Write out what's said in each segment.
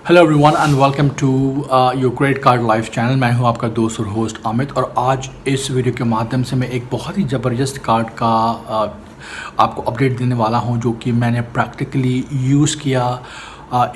Hello everyone and welcome to your credit card life channel. मैं हूं आपका दोस्त और होस्ट अमित, और आज इस वीडियो के माध्यम से मैं एक बहुत ही ज़बरदस्त कार्ड का आपको अपडेट देने वाला हूं, जो कि मैंने प्रैक्टिकली यूज़ किया,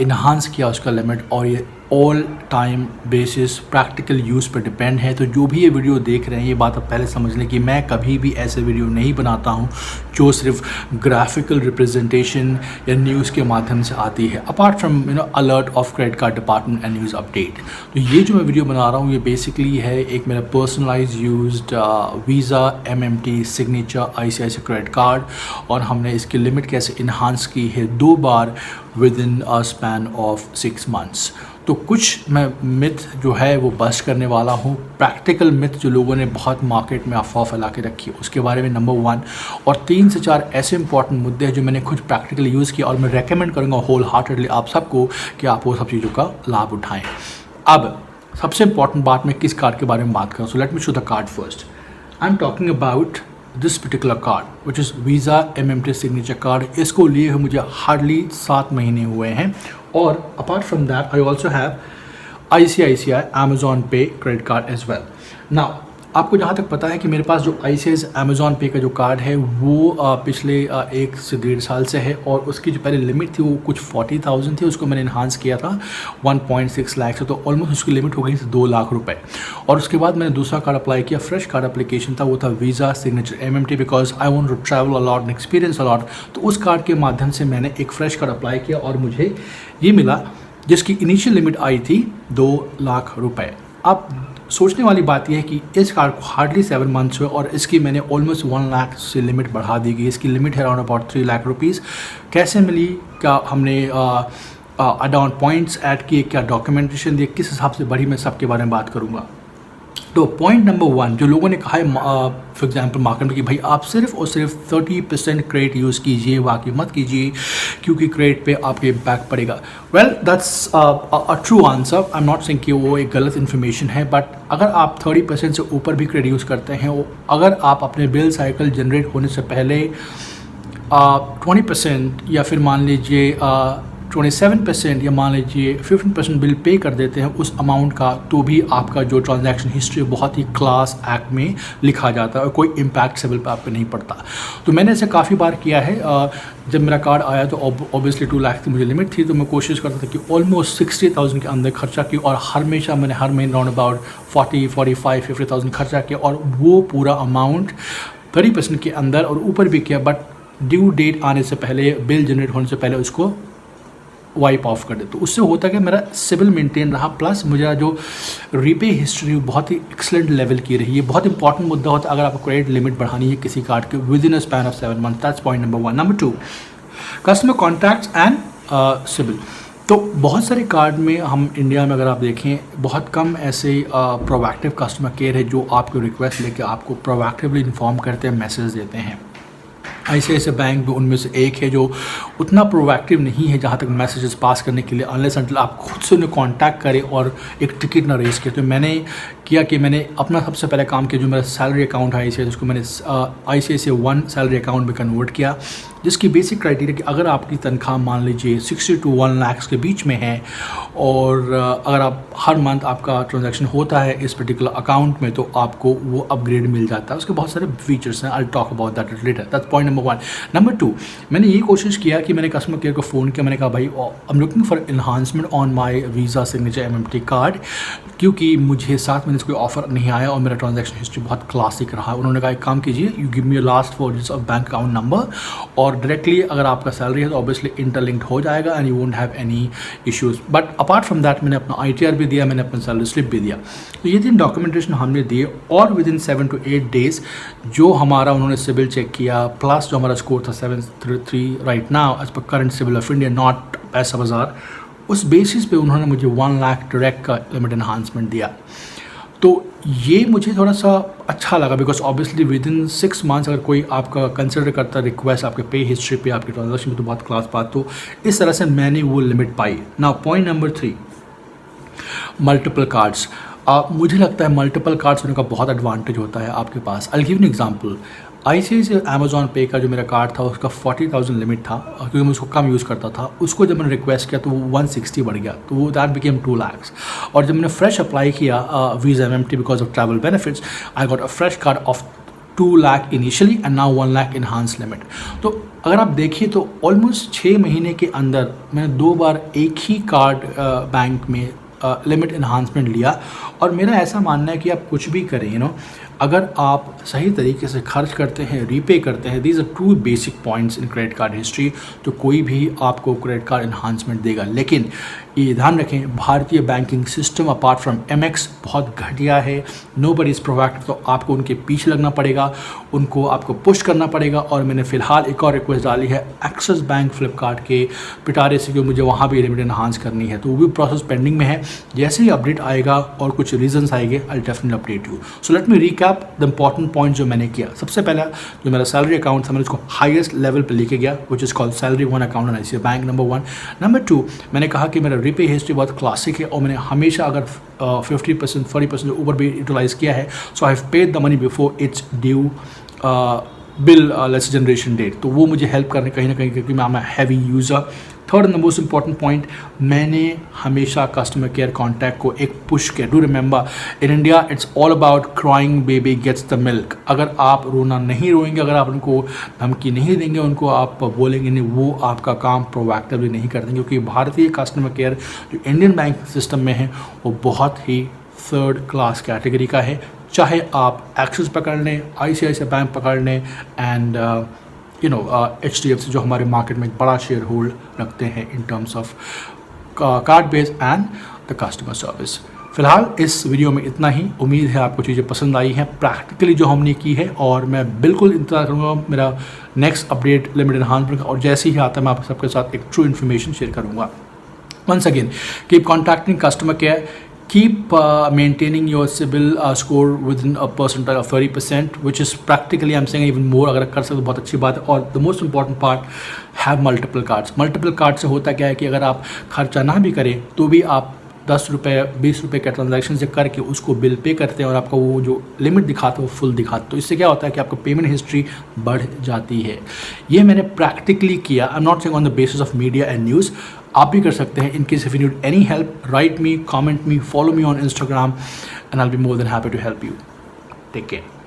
इन्हांस किया उसका लिमिट, और ये all time basis practical use पर डिपेंड है। तो जो भी ये वीडियो देख रहे हैं, ये बात आप पहले समझ लें कि मैं कभी भी ऐसे वीडियो नहीं बनाता हूँ जो सिर्फ ग्राफिकल रिप्रेजेंटेशन या न्यूज़ के माध्यम से आती है, apart from alert of credit card department and news update. तो ये जो मैं वीडियो बना रहा हूँ, ये बेसिकली है एक मेरा personalise used Visa MMT signature ICICI credit card, और हमने इसकी लिमिट कैसे इन्हांस की है 2 बार within a span of 6 months। तो कुछ मैं मिथ जो है वो बस्ट करने वाला हूँ, प्रैक्टिकल मिथ जो लोगों ने बहुत मार्केट में अफवाह फैला के रखी है उसके बारे में नंबर 1, और 3 से 4 ऐसे इंपॉर्टेंट मुद्दे हैं जो मैंने खुद प्रैक्टिकली यूज़ किया, और मैं रेकमेंड करूँगा होल हार्टेडली आप सबको कि आप वो सब चीज़ों का लाभ उठाएँ। अब सबसे इंपॉर्टेंट बात, मैं किस कार्ड के बारे में बात करूँ, so let me show the card first. I am talking about this particular card which is visa MMT signature card. इसको लिए हुए मुझे हार्डली 7 महीने हुए हैं, और apart from that I also have ICICI Amazon Pay credit card as well. Now आपको जहाँ तक पता है कि मेरे पास जो ICICI Amazon Pay का जो कार्ड है वो पिछले 1 से 1.5 साल से है, और उसकी जो पहले लिमिट थी वो कुछ 40,000 थी, उसको मैंने इन्हांस किया था 1.6 लाख से, तो ऑलमोस्ट उसकी लिमिट हो गई थी 2 लाख रुपए। और उसके बाद मैंने दूसरा कार्ड अप्लाई किया, फ्रेश कार्ड एप्लीकेशन था, वो था visa signature MMT, because I want to travel a lot and experience a lot. तो उस कार्ड के माध्यम से मैंने एक फ्रेश कार्ड अप्लाई किया, और मुझे ये मिला जिसकी इनिशियल लिमिट आई थी 2 लाख रुपए। अब सोचने वाली बात यह है कि इस कार्ड को हार्डली 7 months हुए, और इसकी मैंने ऑलमोस्ट 1 लाख से लिमिट बढ़ा दी गई। इसकी लिमिट है अराउंड अबाउट 3 लाख रुपीज़। कैसे मिली, क्या हमने अडाउन पॉइंट्स ऐड किए, क्या डॉक्यूमेंटेशन दिए, किस हिसाब से बढ़ी, मैं सबके बारे में बात करूँगा। तो पॉइंट नंबर 1, जो लोगों ने कहा है फॉर एग्जांपल मार्केट में कि भाई आप सिर्फ और सिर्फ 30% क्रेडिट यूज़ कीजिए, बाकी मत कीजिए क्योंकि क्रेडिट पे आपके इम्पैक्ट पड़ेगा। Well that's a true answer. I am not saying कि वो एक गलत इन्फॉर्मेशन है, बट अगर आप 30% से ऊपर भी क्रेडिट यूज़ करते हैं, अगर आप अपने बिल साइकिल जनरेट होने से पहले 20% या फिर मान लीजिए 27% या मान लीजिए 15% बिल पे कर देते हैं उस अमाउंट का, तो भी आपका जो ट्रांजैक्शन हिस्ट्री बहुत ही क्लास एक्ट में लिखा जाता है और कोई इम्पैक्ट सिविल पे आप पे नहीं पड़ता। तो मैंने ऐसे काफ़ी बार किया है। जब मेरा कार्ड आया तो ऑब्वियसली 2 लाख की मुझे लिमिट थी, तो मैं कोशिश करता था कि ऑलमोस्ट 60,000 के अंदर खर्चा की, और हमेशा मैंने हर महीने राउंड अबाउट 40-45-50,000 खर्चा किया, और वो पूरा अमाउंट 30% के अंदर और ऊपर भी किया, बट ड्यू डेट आने से पहले, बिल जनरेट होने से पहले उसको वाइप ऑफ कर दे। तो उससे होता है कि मेरा सिविल मेंटेन रहा, प्लस मुझे जो रीपे हिस्ट्री बहुत ही एक्सलेंट लेवल की रही है। बहुत इंपॉर्टेंट मुद्दा होता है अगर आपको क्रेडिट लिमिट बढ़ानी है किसी कार्ड के within a span of 7 months। That's point number 1। Number 2, customer contacts and CIBIL. तो बहुत सारे कार्ड में हम इंडिया में अगर आप देखें, बहुत कम ऐसे प्रोएक्टिव कस्टमर केयर है जो आपको रिक्वेस्ट लेके आपको प्रोएक्टिवली इन्फॉर्म करते हैं, मैसेज देते हैं। ICICI बैंक भी उनमें से एक है जो उतना प्रोएक्टिव नहीं है जहाँ तक मैसेजेस पास करने के लिए, अनलेस अंटिल आप खुद से उन्हें कांटेक्ट करें और एक टिकट ना रेस किया। तो मैंने किया कि मैंने अपना सबसे पहले काम किया, जो मेरा सैलरी अकाउंट है ICICI, उसको मैंने ICICI One सैलरी अकाउंट में कन्वर्ट किया, जिसकी बेसिक क्राइटेरिया कि अगर आपकी तनख्वाह मान लीजिए 60 to 1 लाख के बीच में है, और अगर आप हर मंथ आपका ट्रांजैक्शन होता है इस पर्टिकुलर अकाउंट में, तो आपको वो अपग्रेड मिल जाता है। उसके बहुत सारे फीचर्स हैं, I talk about that later. That's point number 1। Number 2, मैंने ये कोशिश किया कि मैंने कस्टमर केयर को फ़ोन किया, मैंने कहा भाई I am looking for enhancement on my visa signature MMT card, क्योंकि मुझे 7 महीने से कोई ऑफर नहीं आया और मेरा ट्रांजैक्शन हिस्ट्री बहुत क्लासिक रहा। उन्होंने कहा एक काम कीजिए, you give me last 4 digits of bank account number, और डायरेक्टली अगर आपका सैलरी है तो ऑब्वियसली इंटरलिंक्ड हो जाएगा and you won't have any issues. But apart from that मैंने अपना ITR भी दिया, मैंने अपना सैलरी स्लिप भी दिया। तो ये 3 डॉक्यूमेंटेशन हमने दिए, और विद इन 7 to 8 days जो हमारा उन्होंने सिविल चेक किया, प्लस जो हमारा स्कोर था 733 right now as per current CIBIL of India, not Paisa Bazaar, उस बेसिस पे उन्होंने मुझे 1 लाख डायरेक्ट का लिमिट एनहांसमेंट दिया। तो ये मुझे थोड़ा सा अच्छा लगा, because obviously within 6 months अगर कोई आपका कंसिडर करता रिक्वेस्ट आपके पे हिस्ट्री पे, आपके ट्रांजेक्शन पे, तो बहुत क्लास बात। तो इस तरह से मैंने वो लिमिट पाई। Now point number 3, multiple cards. मुझे लगता है मल्टीपल कार्ड्स होने का बहुत एडवांटेज होता है आपके पास। I give an example. ICICI Amazon Pay का जो मेरा कार्ड था उसका 40,000 लिमिट था, क्योंकि मैं उसको कम यूज़ करता था। उसको जब मैंने रिक्वेस्ट किया तो वो 160 बढ़ गया, तो वो दैट बिकेम 2 lakhs। और जब मैंने फ्रेश अप्लाई किया visa MMT because of travel benefits, I got a fresh card of 2 lakh initially and now 1 lakh enhance limit. तो अगर आप देखिए तो ऑलमोस्ट 6 महीने के अंदर मैंने 2 बार एक ही कार्ड बैंक में लिमिट इन्हांसमेंट लिया। और मेरा ऐसा मानना है कि आप कुछ भी करें, अगर आप सही तरीके से खर्च करते हैं, रीपे करते हैं, these are 2 basic points in credit card history, तो कोई भी आपको क्रेडिट कार्ड इन्हांसमेंट देगा। लेकिन ये ध्यान रखें, भारतीय banking system apart from MX बहुत घटिया है। नोबडी इज़ प्रोएक्टिव, तो आपको उनके पीछे लगना पड़ेगा, उनको आपको पुश करना पड़ेगा। और मैंने फ़िलहाल एक और रिक्वेस्ट डाली है एक्सिस बैंक फ्लिपकार्ट के पिटारे से, कि मुझे वहाँ भी लिमिट इन्हांस करनी है, तो वो भी प्रोसेस पेंडिंग में है। जैसे ही अपडेट आएगा और कुछ रीजंस आएंगे, I definitely update you. So let me recap the important point जो मैंने किया। सबसे पहला जो मेरा सैलरी अकाउंट था, मैंने उसको हाईएस्ट लेवल पे लेके गया, which is called salary 1 account and ICICI bank, number 1। Number 2, मैंने कहा कि मेरा रीपे हिस्ट्री बहुत क्लासिक है और मैंने हमेशा अगर 50% 40% ऊपर भी यूटिलाइज़ किया है, so I have paid the money before its due bill less generation date. तो वो मुझे हेल्प करने कहीं ना कहीं, क्योंकि मैं I am heavy user. Third and the most important point, मैंने हमेशा कस्टमर केयर कॉन्टैक्ट को एक पुश किया। Do remember, in India it's all about crying baby gets the milk. अगर आप रोना नहीं रोएंगे, अगर आप उनको धमकी नहीं देंगे, उनको आप बोलेंगे नहीं, वो आपका काम प्रोएक्टिवली नहीं कर देंगे। क्योंकि भारतीय कस्टमर केयर जो इंडियन बैंक सिस्टम में है, वो बहुत ही 3rd क्लास कैटेगरी का है। चाहे आप एक्सिस पकड़ लें, ICICI बैंक पकड़ लें, एंड HDFC जो हमारे मार्केट में एक बड़ा शेयर होल्ड रखते हैं in terms of card base and the customer service. फिलहाल इस वीडियो में इतना ही। उम्मीद है आपको चीज़ें पसंद आई हैं प्रैक्टिकली जो हमने की है, और मैं बिल्कुल इंतजार करूँगा मेरा नेक्स्ट अपडेट लिमिट इन्हांसमेंट का, और जैसे ही आता है मैं आप सबके साथ एक ट्रू इन्फॉर्मेशन शेयर करूँगा। Once again, keep contacting customer care, keep maintaining your CIBIL score within a percentile of 30%, which is practically I'm saying even more, अगर कर सकते तो बहुत अच्छी बात है। और the most important part, have multiple cards। multiple cards से होता क्या है कि अगर आप खर्चा ना भी करें तो भी आप 10 रुपये 20 रुपये का ट्रांजैक्शन से करके उसको बिल पे करते हैं, और आपका वो जो लिमिट दिखाता है वो फुल दिखाता है। तो इससे क्या होता है कि आपका पेमेंट हिस्ट्री बढ़ जाती है। ये मैंने प्रैक्टिकली किया। I am not saying on the basis of media and news. आप भी कर सकते हैं। In case if you need any help, write me, comment me, follow me on Instagram, and I will be more than happy to help you. Take care.